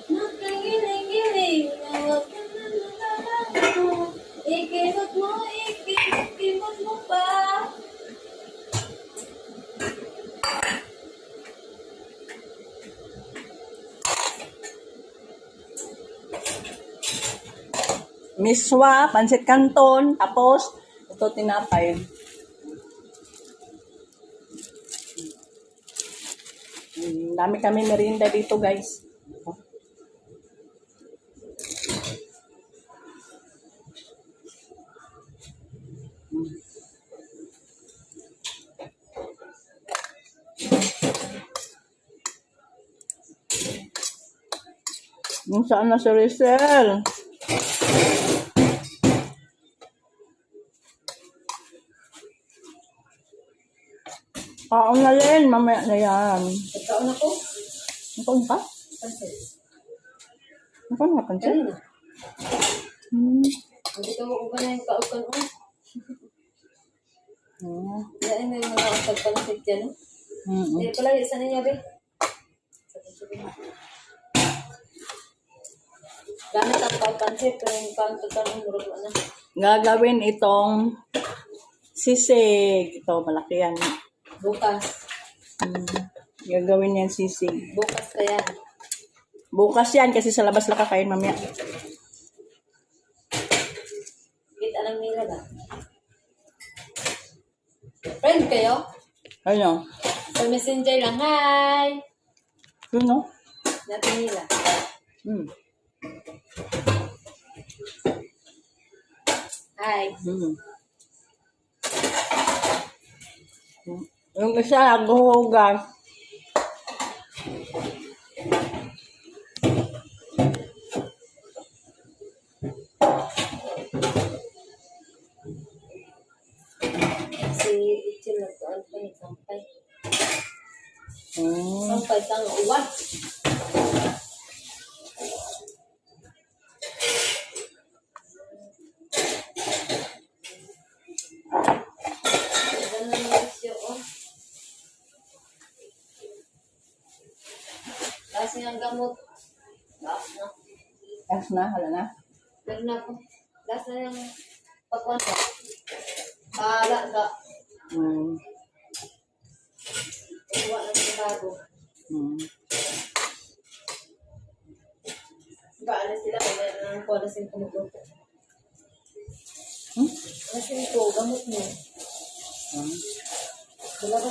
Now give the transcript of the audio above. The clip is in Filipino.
Nakagiling-giling na wag ka na nalalaman mo. Ikimot mo pa. Miswa, pansit canton, tapos ito tinapay. Dami kami merienda dito, guys. Saan na si Rizal? Kaon na rin, mamaya na yan. Nagkaon ako. Nakaon ka? Pansit. Nakaon nga pansit? Kanina. Hindi ka mo ba na yung kaukan mo? Yan yung mga pagpansit dyan. Hindi pala, isa na niya, be. Gamit ang pagpansit, pero yung pagpansit murag na. Gagawin itong sisig. Ito, malaki yan. Bukas. Gagawin yan sisig. Bukas ka yan. Bukas yan kasi sa labas lang kakain mamaya. Kita lang nila ba? Friend kayo? Ano? Sa messenger lang, hi! Yun, no? Natin nila. Hi. Yung isa, naghuhugas. Si Richie nagkaan pa yung sampay. Sampay kang uwan. Ganun yung isyo, oh. Kasi ang gamot. Lakas na. Yes na, hala na. Meron na po. Lakas na yung pagkwanta. Pala ka. Uwa na sa bago. Baalas sila kung meron ng policy kumukupo. Alas yung gamot mo. Wala ba